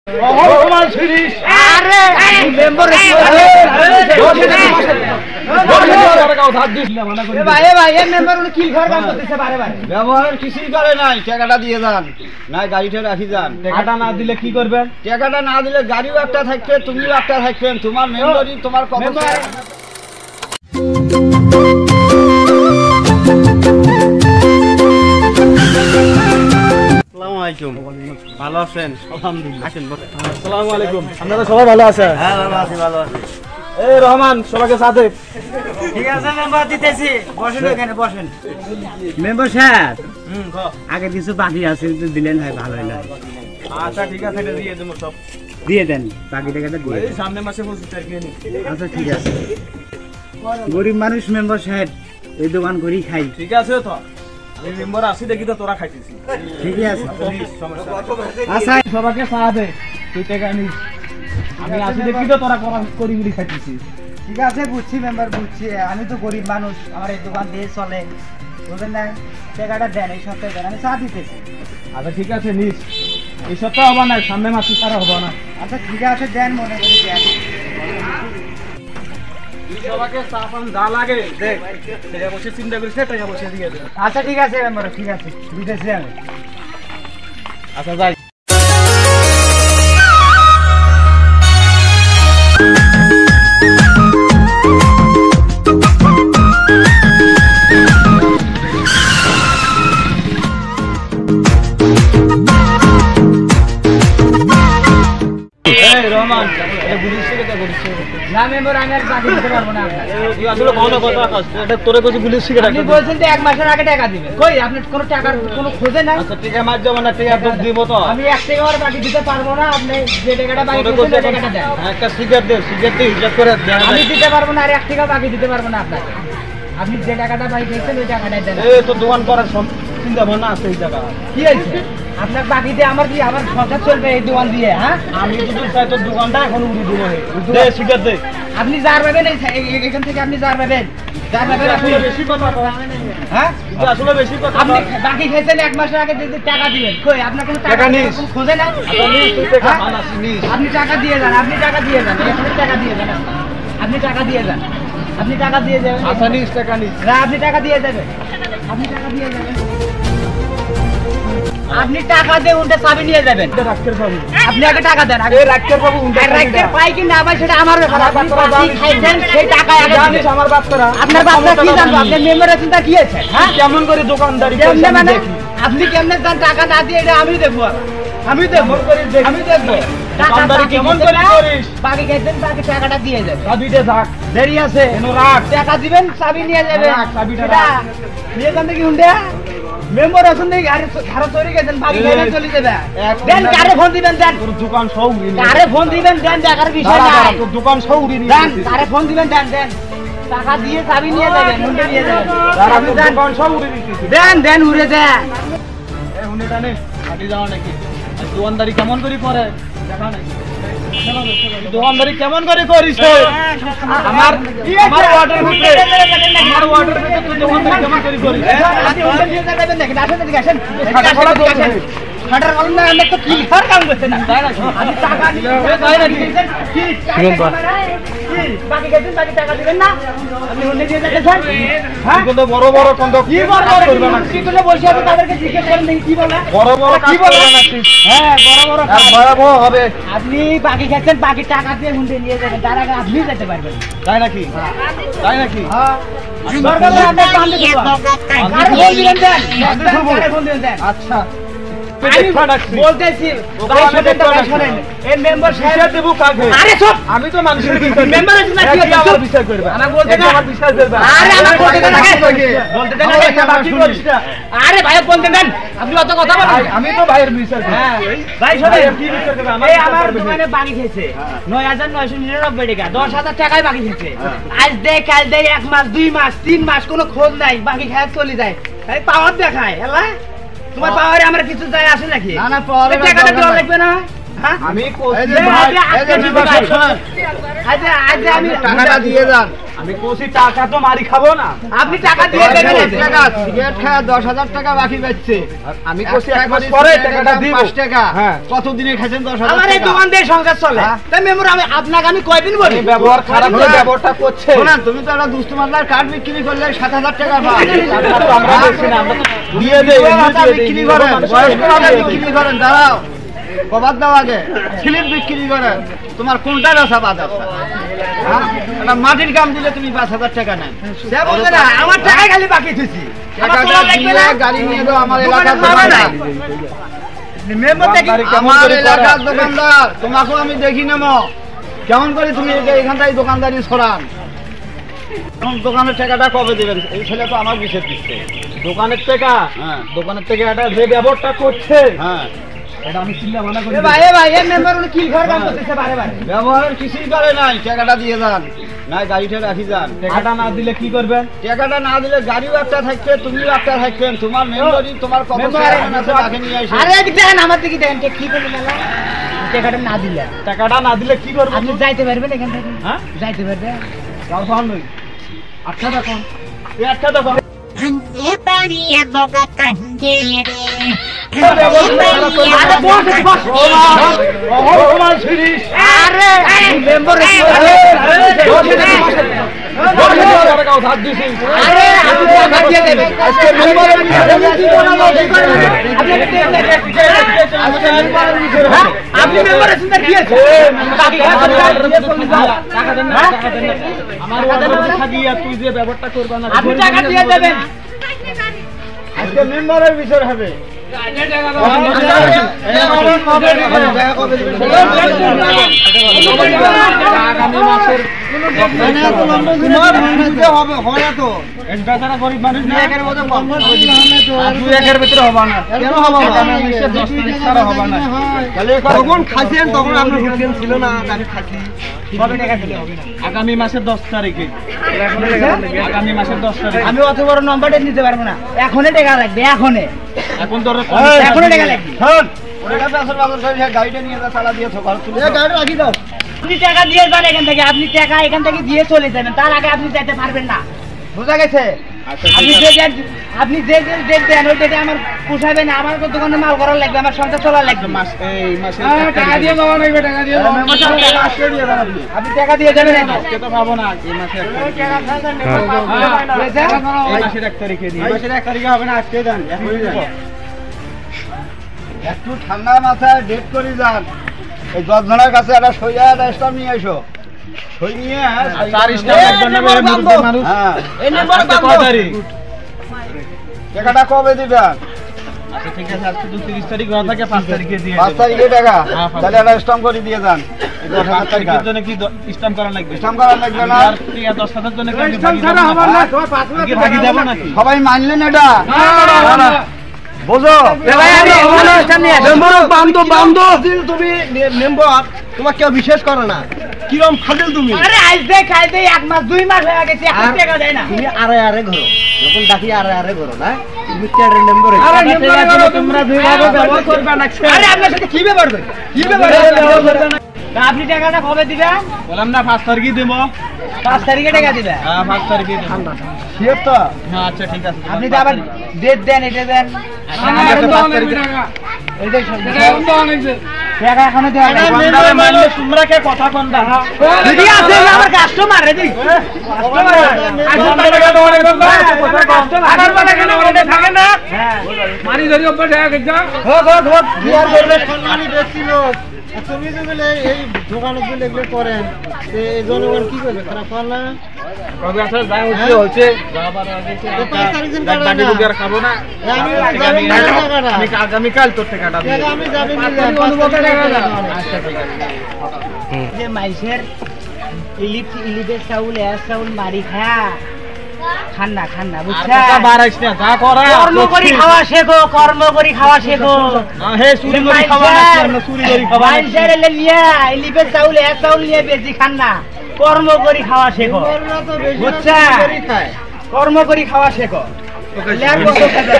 ব্যবহার কিছুই করে নাই, টাকাটা দিয়ে যান, না গাড়িটা রাখি যান। টাকাটা না দিলে কি করবেন? টাকাটা না দিলে গাড়িও একটা থাকবে, তুমিও একটা থাকবেন, তোমার মেম্বারই তোমার কত। ভালো আছেন? আসসালামু আলাইকুম। আপনারা সবাই ভালো আছেন? হ্যাঁ ভালো আছি, ভালো আছি। এই রহমান, সবাইকে সাথে। ঠিক আছে মেম্বার, দিতেছি, বসেন এখানে বসেন। মেম্বার সাহেব, আগে কিছু বাকি আছে, দিলেন হয় ভালো হলো। আচ্ছা ঠিক আছে, এটা দিয়ে দেবো, সব দিয়ে দেন, বাকি টাকাটা দিয়ে এই সামনে মাসে 25 তারিখে নিন। আচ্ছা ঠিক আছে। গরিব মানুষ মেম্বার সাহেব, এই দোকান করেই খাই। ঠিক আছে তো, আমি মেম্বার আসি দেখি তো তোরা খাইতেছি। ঠিকই আছে। আচ্ছা সবাইকে চা দে, তুই টাকা নিস। আমি আসি দেখি তো তোরা করি গুলি খাইতেছি। ঠিক আছে, বুঝছি মেম্বার, বুঝছি। আমি তো গরিব মানুষ, আমার এই দোকান দিয়ে চলে, বুঝলেন না? টাকাটা দেন, এই সপ্তাহে দেন, আমি চা দিতেছি। আচ্ছা ঠিক আছে, নিস। এই সপ্তাহে হবা না, সামনে মাসে ছাড়া হবা না। আচ্ছা ঠিক আছে, দেন, মনে করি দেন। সবাইকে চা পান যা লাগে দেখ, টাকা বসে চিন্তা করিস না, টাকা বসে দিয়ে দে। আচ্ছা ঠিক আছে মেম্বার, ঠিক আছে, দিতেছি আমি। আচ্ছা যাই। রহমান, না মেম্বার, আমি আর বাকি দিতে পারবো না। আসলে কোনো কথা কাজ তোরে কিছু পুলিশ শিখে আপনি বলছেন যে 1 মাসের আগে টাকা দিবেন, কই আপনি কোনো টাকার কোনো খোঁজে নাই? আচ্ছা টাকা মার যাবো না, টাকা তো দিব তো। আমি 1 টাকা আর বাকি দিতে পারবো না, আপনি যে টাকাটা বাকি দিয়েছেন সেই টাকাটা দেন। একটা সিগারেট দে, সিগারেট দিয়ে হিসাব করে দেন। আমি দিতে পারবো না, আর 1 টাকা বাকি দিতে পারবো না আপনাকে। আপনি যে টাকাটা বাকি দিয়েছেন ওই টাকাটাই দেন। এই তো দোকান করার চিন্তা ভাবনা আছে, এই টাকা কি হয়েছে? আপনার বাকি দিয়ে আমার কি আমার সংসার চলবে এই দোকান দিয়ে? হ্যাঁ, আমি যদি চাই তোর দোকানটা এখন উড়ি দিব। দে সিগারেট দে। আপনি যার পাবেন এখান থেকে, আপনি যার পাবেন, যার পাবেন আপনি। বেশি কথা হ্যাঁ, আসলে বেশি কথা। আপনি বাকি খেয়েছেন 1 মাসের আগে যদি টাকা দিবেন, কই আপনার কোনো টাকা নিস, খোঁজে না? আপনি টাকা দিয়ে যান, আপনি টাকা দিয়ে যান, এখানে টাকা দিয়ে যান, আপনি টাকা দিয়ে যান, আপনি টাকা দিয়ে যাবেন। আচ্ছা নিস, টাকা নিস। না, আপনি টাকা দিয়ে যাবেন, আপনি টাকা দিয়ে যাবেন, আপনি টাকা দিয়ে উল্টে চাবি নিয়ে যাবেন। রাখতে পাবো, আপনি আগে টাকা দেন। আগে রাখতে পাবো, রাখতে পাই কি না পাই সেটা আমার ব্যাপার। আপনি বাকি খাইছেন সেই টাকা আগে জানিস আমার বাচ্চারা। আপনার বাচ্চা কি জানবো? আপনি মেম্বার আছেন, তা কি আছে? হ্যাঁ, কেমন করে দোকানদারি কেমনে মানে? আপনি কেমনে যান টাকা না দিয়ে? এটা আমি দেখবো, আমি দেখবো, আমি দেখবো। দোকানদারি কেমন করে করিস? বাকি খাইছেন, বাকি টাকাটা দিয়ে যাবেন। চাবিটা থাক, দেরি আছে, রাখ। টাকা দিবেন, চাবি নিয়ে যাবেন। চাবিটা সেটা নিয়ে যান দেখি হুন্ডে। মেম্বার আছেন দেখি গাড়ি তৈরি গেছেন, বাকি খাইলে চলে যাবে। দেন, কারে ফোন দিবেন দেন। তোর দোকান সব উড়ি নিয়ে কারে ফোন দিবেন দেন, টাকার বিষয় নাই। তোর দোকান সব উড়ি নিয়ে দেন, কারে ফোন দিবেন দেন, দেন। টাকা দিয়ে চাবি নিয়ে যাবেন, হুন্ডে নিয়ে যাবেন। আমি দোকান সব উড়ি দিতেছি। দেন, দেন, উড়ে দেন। এই হুন্ডিটা নে, হাঁটি যাওয়া নাকি? আর দোকানদারি কেমন করে করে দেখা নাকি? দোকানদারি কেমন করে করিস? আমার ওয়াটার ভিতরে, আমার ওয়াটার ভিতরে তুই দোকানদারি কেমন করে করিস? আপনি হুন্ডে নিয়ে যাবেন নাকি? আসেন এদিকে, আসেন। খাটার বলেন না, আমি তো কি ঘর কাম করতে না। আমি টাকা নিয়ে তাই নাকি? কি বাকি গেছেন, বাকি টাকা দিবেন না? আপনি হুন্ডে নিয়ে যাচ্ছেন? হ্যাঁ, কিন্তু বড় বড় কন্দ কি বড় বড় কি করলে বসে আছে তাদেরকে জিজ্ঞেস করেন দেখি কি বলে। বড় বড় কি বলে? হ্যাঁ, বড় বড় কাজ। ভয়াবহ হবে। আপনি বাকি খাচ্ছেন, বাকি টাকা দিয়ে হুন্ডে নিয়ে যাবেন, তার আগে আপনি যেতে পারবেন। তাই নাকি? তাই নাকি? হ্যাঁ, দরকার হলে আপনার বান্ধে দেবো। কারে ফোন দিবেন দেন, কারে ফোন দিবেন দেন। আচ্ছা আমি বলতেছি, ভাই শোনেন তো, ভাই শোনেন। এই মেম্বার বিচার দেবো কাকে? আরে চুপ। আমি তো মানুষের বিচার মেম্বার আছেন না, কি হচ্ছে? আমার বিচার করবে। আমার বলতে না, আমার বিচার করবে। আরে আমার বলতে দেন আগে, বলতে দেন আগে। বাকি করিস না। আরে ভাই বলতে দেন, আপনি অত কথা বলেন। আমি তো ভাইয়ের বিচার করব। হ্যাঁ, ভাই শোনেন, কি বিচার করবে? এই আমার দোকানে বাকি খেয়েছে ৯৯৯৯ টাকা, ১০,০০০ টাকায় বাকি খেয়েছে। আজ দে, কাল দে, 1 মাস, 2 মাস, 3 মাস কোনো খোঁজ নাই, বাকি খেয়ে চলে যায়। এই পাওয়ার দেখায়, এলা তোমার পাওয়ারে আমার কিছু যায় আসে নাকি? না না, পাওয়ারে টাকাটা দেওয়া লাগবে না? হ্যাঁ, আমি এই যে ভাই, এই যে বিবাহ শুনুন। আজ আমি টাকাটা দিয়ে যান। আমি কোসি টাকা তো মারি খাবো না। আপনি টাকা দিয়ে দেবেন এই যে। সিগারেট খায় 10,000 টাকা বাকি পাচ্ছে। আমি কোসি এক মাস পরে টাকাটা দিব। 5 টাকা। হ্যাঁ। কতদিনে খাইছেন 10,000 টাকা? আমার এই দোকান দিয়ে সংসার চলে। তাই মেম্বার আমি আপনাকে আমি কয়দিন বলি? এই ব্যবহার খারাপ হলে ব্যবহারটা করছে। শোনেন, তুমি তো একটা দুষ্টু মাদলার কার্ড বিক্রি করলে 7,000 টাকা পাও। টাকা তো আমরা বেশি না, আমরা তো দিয়ে দেই, বিক্রি করেন, বয়স্ক ভাতা বিক্রি করেন। দাঁড়াও, কবাদ দাও আগে। স্লিপ বিক্রি করেন। তোমার কোনটা রসা বাদ আছে? হ্যাঁ? একটা মাটির কাম দিলে তুমি 5,000 টাকা নেন। সে বলবে না আমার টাকা খালি বাকি থুছি। আমার টাকাটা তোলা লাগবে দিয়ে না। গাড়ি নিয়ে দাও আমার দোকানে এলাকার পাবে না। দোকানদার। মেম্বার দেখি আমার এলাকার দোকানদার, তোমাকেও আমি দেখি নেবো কেমন করে তুমি এখান থেকে দোকানদারি ছড়ান। এখন দোকানের টাকাটা কবে দিবেন? এই ছেলে তো আমার বিষয় দিচ্ছে। দোকানের টাকা, হ্যাঁ। দোকানের থেকে এটা যে ব্যবহারটা করছে হ্যাঁ, এটা আমি চিন্তা ভাবনা করি। এ ভাই এই মেম্বার উনি কি ঘর কাম করতেছে বারে বারে। ব্যবহারের কিছুই করে নাই। টাকাটা দিয়ে যান, না গাড়িটা রাখি যান। টাকাটা না দিলে কি করবেন? টাকাটা না দিলে গাড়িও একটা থাকবে, তুমিও একটা থাকবেন। তোমার মেম্বারি, তোমার কত চেয়ারম্যান আছে তাকে নিয়ে আসে। আরে এদিকে দেখেন আমার দিকে দেখেন ঠিক কি করলেন মেলা। টাকাটা না দিলে টাকাটা না দিলে কি করবেন? আপনি যাইতে পারবেন এখান থেকে? হ্যাঁ? যাইতে পারবেন? কার ফোন নই। আচ্ছা দেখুন, এই একটা দেখুন। আরে বস বস। অহমান শিরিষ। আরে মেম্বার আরে আপনি টাকা দিয়ে দেবেন। আজকে মেম্বারের আপনি মেম্বারের সুন্দর কি আছে? তুই যে ব্যবহারটা করবা না, আপনি টাকা দিয়ে দেবেন। আজকে মেম্বারের বিষয় হবে। আগামী মাসের গরিব মানুষ না, একের মধ্যে কম। দুই একের ভিতরে হবা না। কেন হবা না? আগামী মাসের 10 তারিখ ছাড়া হবা না। তখন খাইছেন, তখন আপনার হুকেন ছিল না, আমি খাইছি। কবে টাকা দিলে হবে না? আগামী মাসের 10 তারিখে, আগামী মাসের 10 তারিখে। আমি অত বড় নম্বরটা নিতে পারবো না। এখনই টাকা লাগবে, এখনই। এখন ধরো এখনই টাকা লাগবে। গাড়িটা নিয়ে যা, চালা দিয়ে গাড়ি রাখি দাও। আপনি টাকা দিয়ে যান এখান থেকে। আপনি টাকা এখান থেকে দিয়ে চলে যাবেন, তার আগে আপনি যেতে পারবেন না। বুঝা গেছে? আপনি যে ডেট দেন ওই ডেটে আমার পোষাবে না। আমার তো দোকানে মাল করার লাগবে, আমার সংসার চলার লাগবে। এই মাসের টাকা দিয়ে দেওয়া লাগবে, টাকা দিয়ে দেওয়া লাগবে। আপনি টাকা দিয়ে যাবেন এখন। আজকে তো পাবো না, এই মাসের 1 তারিখে দিই। এই মাসের 1 তারিখে হবে না, আজকে দেন। একটু ঠান্ডা মাথায় ডেট করে যান। এই 10 জনের কাছে একটা সইয়া একটা স্টাম্প নিয়ে এসো। সই নিয়ে চার স্টার লাগবে না, মুরব্বি মানুষ। হ্যাঁ, এই নাম্বার কত তারিখ? টাকাটা কবে দিবেন? আচ্ছা ঠিক আছে, আজকে তো 30 তারিখ হওয়া থাকে, 5 তারিখে দিয়ে 5 তারিখে টাকা। হ্যাঁ, 5 তাহলে একটা স্টাম্প করে দিয়ে যান। এই 10,000 টাকা তারিখের জন্য কি স্ট্যাম্প করা লাগবে? স্টাম্প করা লাগবে না। আর 10,000 জন্য কি আমি ভাগি দেব না? কি ভাগি দেব নাকি? সবাই মানলেন এটা? বোঝো তুমি মেম্বার, তোমার কেউ বিশ্বাস করে না। কিরম ফাজিল তুমি। আরে আজ দে খাই দে 1 মাস 2 মাস হয়ে গেছে, এখন টাকা দেয় না। তুমি আরে আরে ঘরো, যখন ডাকি আরে আরে ঘরো না, তুমি টের মেম্বার। তোমরা দুইভাবে ব্যবহার করবে না। আরে আপনার সাথে কি ব্যাপার ভাই? কি ব্যাপার? আপনি টাকাটা কবে দিবেন? বললাম না 5 তারিখে দেব। 5 তারিখে টাকা দিবেন। হ্যাঁ 5 তারিখে দেব। শিওর তো? হ্যাঁ আচ্ছা ঠিক আছে। আপনি তো আবার ডেট দেন, এটা দেন। এখন যাতে 5 তারিখে এটাই সব। টাকা এখনো দেওয়া লাগবে। বন্দারে মারলে তোমরা কে কথা কোন দা? দিদি আছে না আমার কাস্টমার রে দিদি। কাস্টমার। টাকা দাও রে বাবা। আবার বলে কেন ওরে থাকে না? হ্যাঁ। মারি ধরি অভ্যাস হয়ে গেছে। হোক হোক হোক। কি আর করবে? সম্মানী দেখছিল। তুমি যে এই দোকানে যে এগুলো করেন, এই জনগণ কি করবে? খারাপ হয় না? কবে আসলে যা হচ্ছে হচ্ছে। যাবার আগে তো 5 তারিখ দিন করে বাকি না। বুকে আর খাবো না। আমি যাবি না টাকাটা। আমি আগামী কাল তোর টাকাটা দেব। টাকা আমি যাবি না। আচ্ছা ঠিক আছে। যে মাইসের ইলিপের চাউল এর চাউল মারি খা খান না আর বুঝছা? কথা বাড়াইছ না, যা করা কর্ম করি খাওয়া শেখো, কর্ম করি খাওয়া শেখো। হে চুরি করে খাওয়া না, চুরি করে খাওয়া না। মাইসের এলে নিয়ে ইলিপের চাউল এর চাউল নিয়ে বেশি খান না, কর্ম করি খাওয়া শেখো। বুঝছা? কর্ম করি খাওয়া শেখো। লেয়ার কত খাবে?